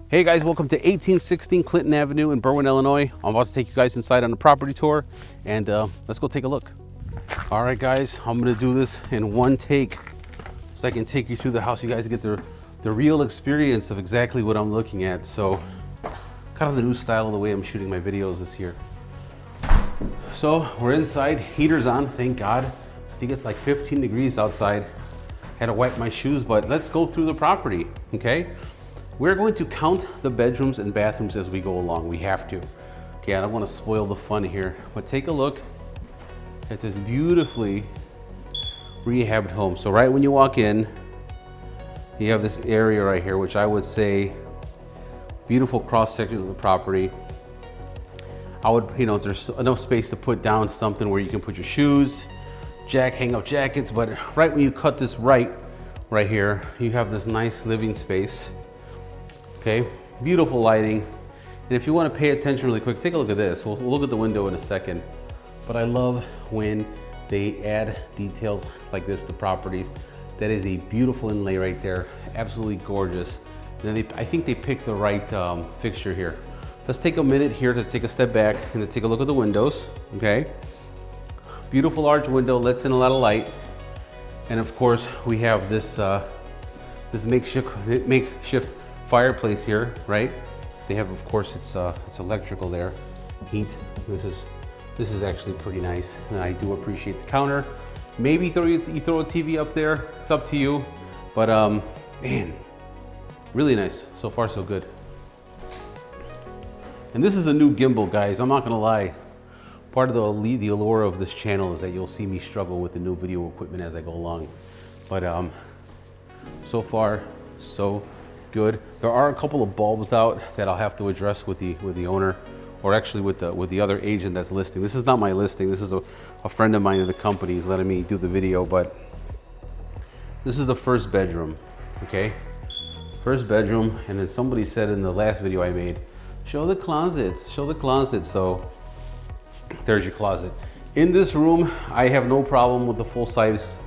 Hey guys, welcome to 1816 Clinton Avenue in Berwyn, Illinois. I'm about to take you guys inside on a property tour and let's go take a look. All right guys, I'm gonna do this in one take so I can take you through the house. You guys get the real experience of exactly what I'm looking at. So kind of the new style of the way I'm shooting my videos this year. So we're inside, heater's on, thank God. I think it's like 15 degrees outside. Had to wipe my shoes, but let's go through the property, okay? We're going to count the bedrooms and bathrooms as we go along. We have to. Okay, I don't want to spoil the fun here, but take a look at this beautifully rehabbed home. So right when you walk in, you have this area right here, which I would say beautiful cross section of the property. I would, there's enough space to put down something where you can put your shoes, hang up jackets, but right when you cut this right here, you have this nice living space. Okay, beautiful lighting. And if you want to pay attention really quick, take a look at this. We'll look at the window in a second. But I love when they add details like this to properties. That is a beautiful inlay right there. Absolutely gorgeous. And then I think they picked the right fixture here. Let's take a minute here to take a step back and to take a look at the windows, okay? Beautiful large window, lets in a lot of light. And of course, we have this, this makeshift fireplace here, right? They have, of course, it's electrical there, heat. This is actually pretty nice, and I do appreciate the counter. Maybe you throw a TV up there. It's up to you, but man, really nice. So far, so good. And this is a new gimbal, guys. I'm not gonna lie. Part of the allure of this channel is that you'll see me struggle with the new video equipment as I go along. But so far, so good. There are a couple of bulbs out that I'll have to address with the owner, or actually with the other agent that's listing. This is not my listing. This is a friend of mine in the company. He's letting me do the video, but this is the first bedroom, okay? First bedroom, and then somebody said in the last video I made, show the closets, show the closets. So there's your closet. In this room, I have no problem with the full size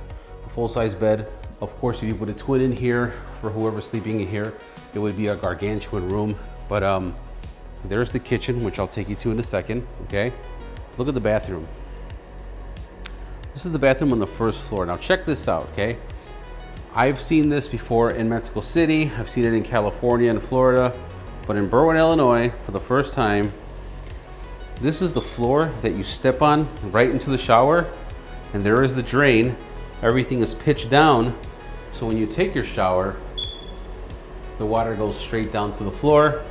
bed. Of course, if you put a twin in here, for whoever's sleeping in here, it would be a gargantuan room. But there's the kitchen, which I'll take you to in a second, okay? Look at the bathroom. This is the bathroom on the first floor. Now check this out, okay? I've seen this before in Mexico City. I've seen it in California and Florida, but in Berwyn, Illinois, for the first time, this is the floor that you step on right into the shower, and there is the drain. Everything is pitched down, so when you take your shower, the water goes straight down to the floor.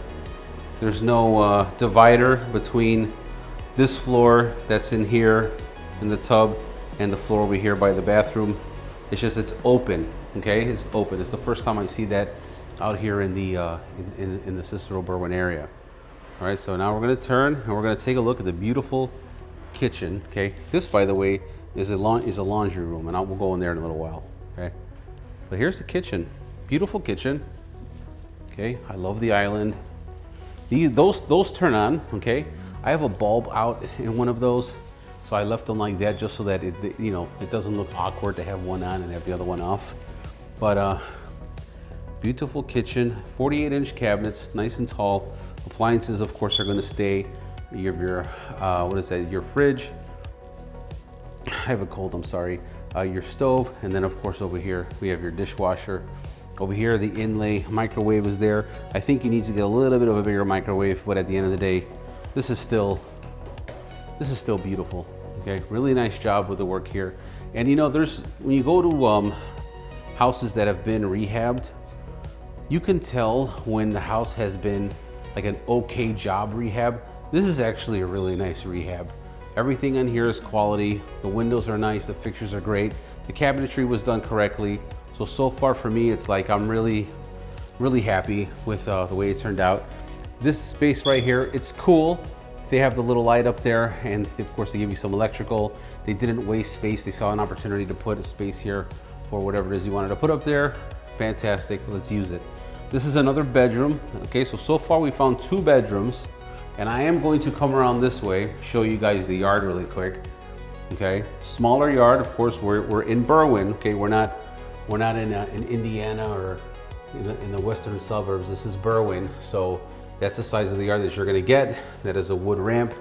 There's no divider between this floor that's in here in the tub and the floor over here by the bathroom. It's open, okay? It's open. It's the first time I see that out here in the Cicero Berwyn area. All right, so now we're gonna turn and we're gonna take a look at the beautiful kitchen, okay? This, by the way, is a laundry room, and we'll go in there in a little while, okay? But here's the kitchen, beautiful kitchen, okay? I love the island. Those turn on, okay? I have a bulb out in one of those, so I left them like that just so that it doesn't look awkward to have one on and have the other one off. But beautiful kitchen, 48-inch cabinets, nice and tall. Appliances, of course, are going to stay. Your what is that? Your fridge. I have a cold. I'm sorry. Your stove, and then of course over here we have your dishwasher. Over here, the inlay microwave is there. I think you need to get a little bit of a bigger microwave, but at the end of the day, this is still beautiful. Okay, really nice job with the work here. And when you go to houses that have been rehabbed, you can tell when the house has been like an okay job rehab. This is actually a really nice rehab. Everything in here is quality. The windows are nice, the fixtures are great. The cabinetry was done correctly. So far for me, it's like I'm really happy with the way it turned out. This space right here, it's cool. They have the little light up there, and of course they give you some electrical. They didn't waste space. They saw an opportunity to put a space here for whatever it is you wanted to put up there. Fantastic, let's use it. This is another bedroom. Okay, so far we found 2 bedrooms, and I am going to come around this way, show you guys the yard really quick. Okay, smaller yard, of course. We're in Berwyn. Okay, we're not in Indiana in the western suburbs. This is Berwyn, so that's the size of the yard that you're gonna get. That is a wood ramp.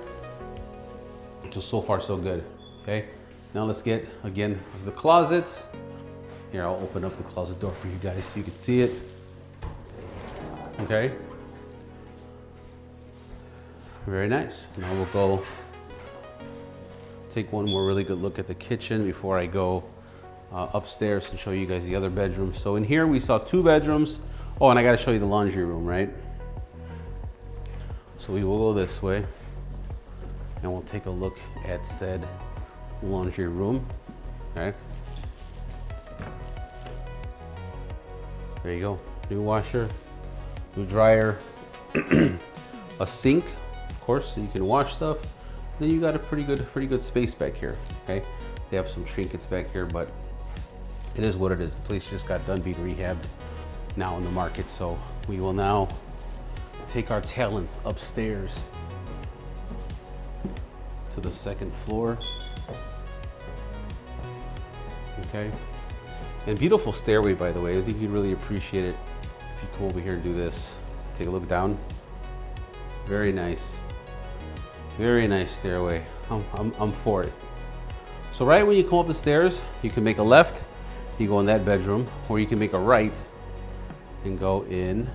So far so good, okay? Now let's get, again, the closets. Here, I'll open up the closet door for you guys so you can see it, okay? Very nice. Now we'll go take one more really good look at the kitchen before I go upstairs and show you guys the other bedrooms. So in here we saw 2 bedrooms. Oh, and I gotta show you the laundry room, right? So we will go this way and we'll take a look at said laundry room, okay? There you go, new washer, new dryer, a sink, of course, so you can wash stuff. Then you got a pretty good space back here, okay? They have some trinkets back here, but it is what it is. The place just got done being rehabbed, now in the market. So we will now take our talents upstairs to the 2nd floor, okay? And beautiful stairway, by the way. I think you'd really appreciate it if you come over here and do this. Take a look down. Very nice. Very nice stairway. I'm for it. So right when you come up the stairs, you can make a left, you go in that bedroom, or you can make a right and go in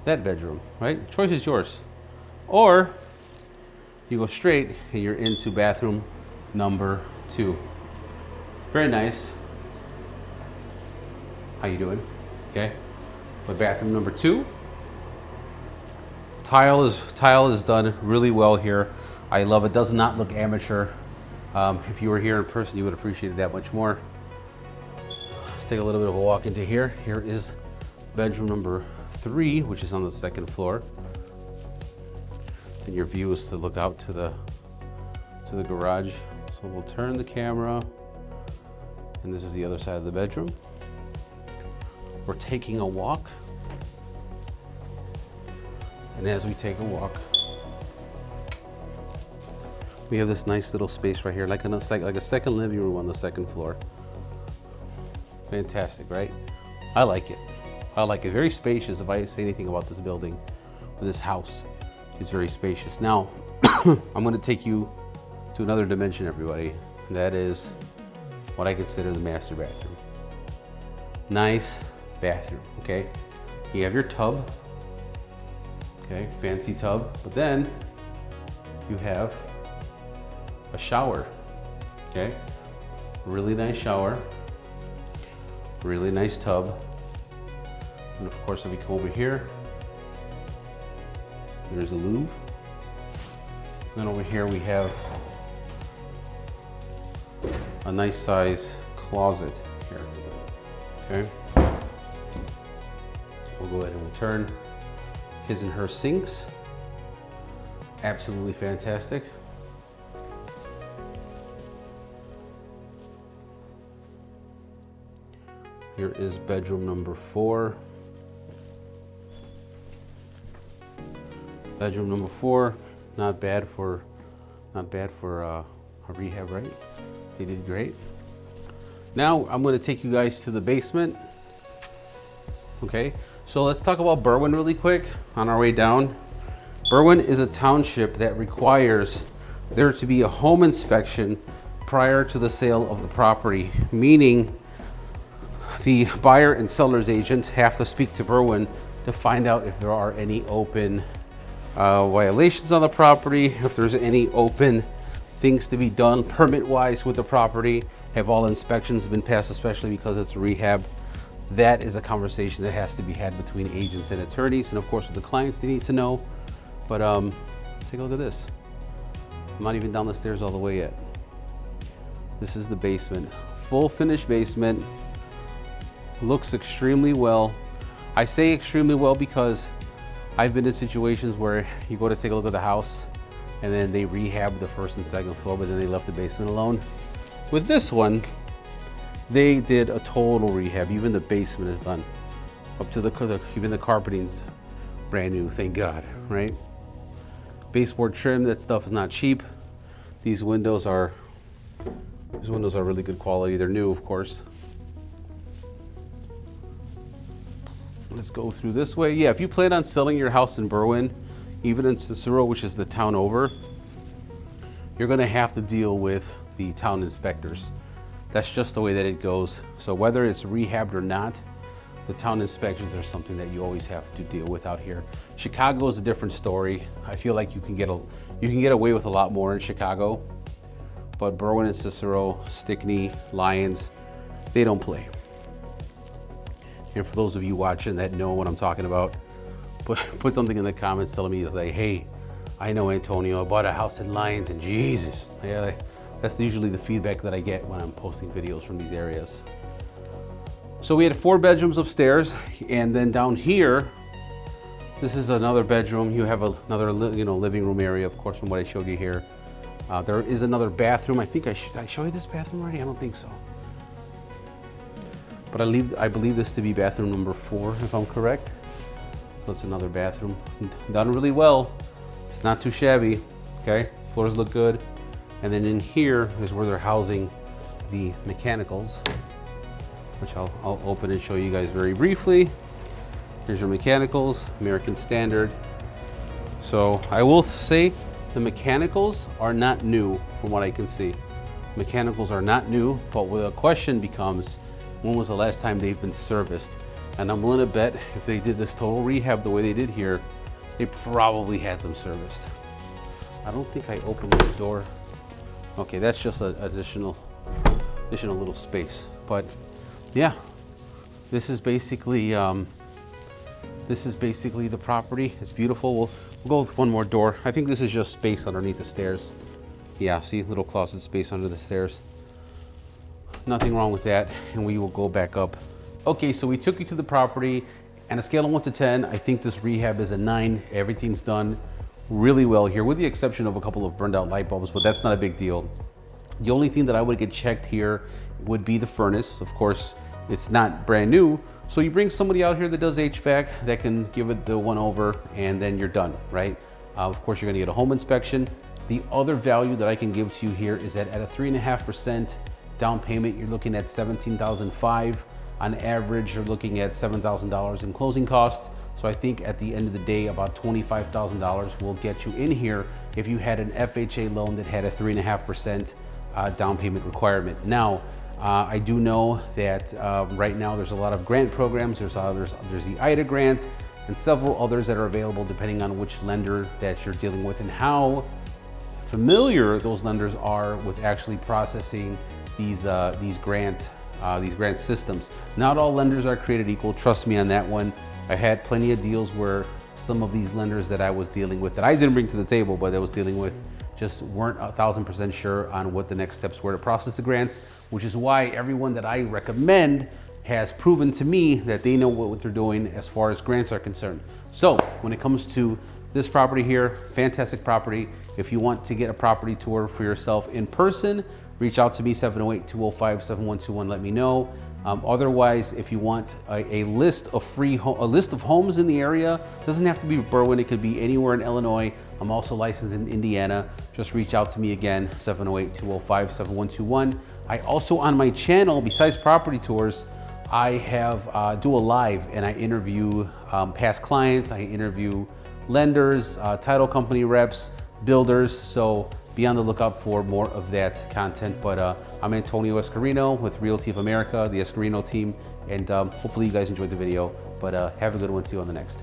that bedroom, right? Choice is yours. Or you go straight and you're into bathroom number 2. Very nice. How you doing? Okay. But bathroom number 2. Tile is done really well here. I love it. Does not look amateur. If you were here in person, you would appreciate it that much more. Let's take a little bit of a walk into here. Here is bedroom number 3, which is on the 2nd floor. And your view is to look out to the garage. So we'll turn the camera, and this is the other side of the bedroom. We're taking a walk. And as we take a walk, we have this nice little space right here, like a second living room on the 2nd floor. Fantastic, right? I like it. I like it. Very spacious. If I say anything about this building or this house, it's very spacious. Now, I'm going to take you to another dimension, everybody. That is what I consider the master bathroom. Nice bathroom, okay? You have your tub, okay, fancy tub, but then you have a shower, okay? Really nice shower, really nice tub, and of course if we come over here, there's a loo. Then over here we have a nice size closet here, okay? We'll go ahead and we'll turn his and her sinks. Absolutely fantastic. Here is bedroom number 4. Bedroom number 4, not bad for a rehab, right? They did great. Now I'm going to take you guys to the basement. Okay, so let's talk about Berwyn really quick on our way down. Berwyn is a township that requires there to be a home inspection prior to the sale of the property, meaning the buyer and seller's agents have to speak to Berwyn to find out if there are any open violations on the property, if there's any open things to be done permit-wise with the property, have all inspections been passed, especially because it's a rehab. That is a conversation that has to be had between agents and attorneys, and of course with the clients, they need to know. But take a look at this. I'm not even down the stairs all the way yet. This is the basement, full finished basement. Looks extremely well. I say extremely well because I've been in situations where you go to take a look at the house and then they rehab the 1st and 2nd floor, but then they left the basement alone. With this one, they did a total rehab. Even the basement is done. Up to even the carpeting's brand new, thank God, right? Baseboard trim, that stuff is not cheap. These windows are really good quality. They're new, of course. Let's go through this way. Yeah, if you plan on selling your house in Berwyn, even in Cicero, which is the town over, you're gonna have to deal with the town inspectors. That's just the way that it goes. So whether it's rehabbed or not, the town inspections are something that you always have to deal with out here. Chicago is a different story. I feel like you can get away with a lot more in Chicago, but Berwyn and Cicero, Stickney, Lyons, they don't play. And for those of you watching that know what I'm talking about, put something in the comments telling me, like, hey, I know Antonio, I bought a house in Lyons and Jesus. Yeah, that's usually the feedback that I get when I'm posting videos from these areas. So we had 4 bedrooms upstairs, and then down here, this is another bedroom. You have another living room area, of course, from what I showed you here. There is another bathroom. I think did I show you this bathroom already? I don't think so. But I believe this to be bathroom number 4, if I'm correct. So it's another bathroom. Done really well. It's not too shabby, okay? Floors look good. And then in here is where they're housing the mechanicals, which I'll open and show you guys very briefly. Here's your mechanicals, American Standard. So I will say the mechanicals are not new from what I can see. Mechanicals are not new, but the question becomes, when was the last time they've been serviced? And I'm willing to bet if they did this total rehab the way they did here, they probably had them serviced. I don't think I opened this door. Okay, that's just an additional little space. But yeah, this is basically the property. It's beautiful. We'll go with one more door. I think this is just space underneath the stairs. Yeah, see, little closet space under the stairs. Nothing wrong with that, and we will go back up. Okay, so we took you to the property, and a scale of 1 to 10, I think this rehab is a 9. Everything's done really well here, with the exception of a couple of burned out light bulbs, but that's not a big deal. The only thing that I would get checked here would be the furnace. Of course, it's not brand new, so you bring somebody out here that does HVAC that can give it the one over, and then you're done, right? Of course, you're gonna get a home inspection. The other value that I can give to you here is that at a 3.5% down payment, you're looking at $17,500. On average, you're looking at $7,000 in closing costs. So I think at the end of the day, about $25,000 will get you in here if you had an FHA loan that had a 3.5% down payment requirement. Now, I do know that right now there's a lot of grant programs. There's the IDA grant and several others that are available depending on which lender that you're dealing with and how familiar those lenders are with actually processing these grant systems. Not all lenders are created equal. Trust me on that one. I had plenty of deals where some of these lenders that I was dealing with, that I didn't bring to the table, but I was dealing with, just weren't 1,000% sure on what the next steps were to process the grants, which is why everyone that I recommend has proven to me that they know what they're doing as far as grants are concerned. So when it comes to this property here, fantastic property. If you want to get a property tour for yourself in person, reach out to me, 708-205-7121, let me know. Otherwise, if you want a list of homes in the area, doesn't have to be Berwyn, it could be anywhere in Illinois. I'm also licensed in Indiana. Just reach out to me again, 708-205-7121. I also, on my channel, besides property tours, I have do a live and I interview past clients, I interview lenders, title company reps, builders. So be on the lookout for more of that content. But I'm Antonio Escarino with Realty of America, the Escarino team, and hopefully you guys enjoyed the video. But have a good one, see you on the next.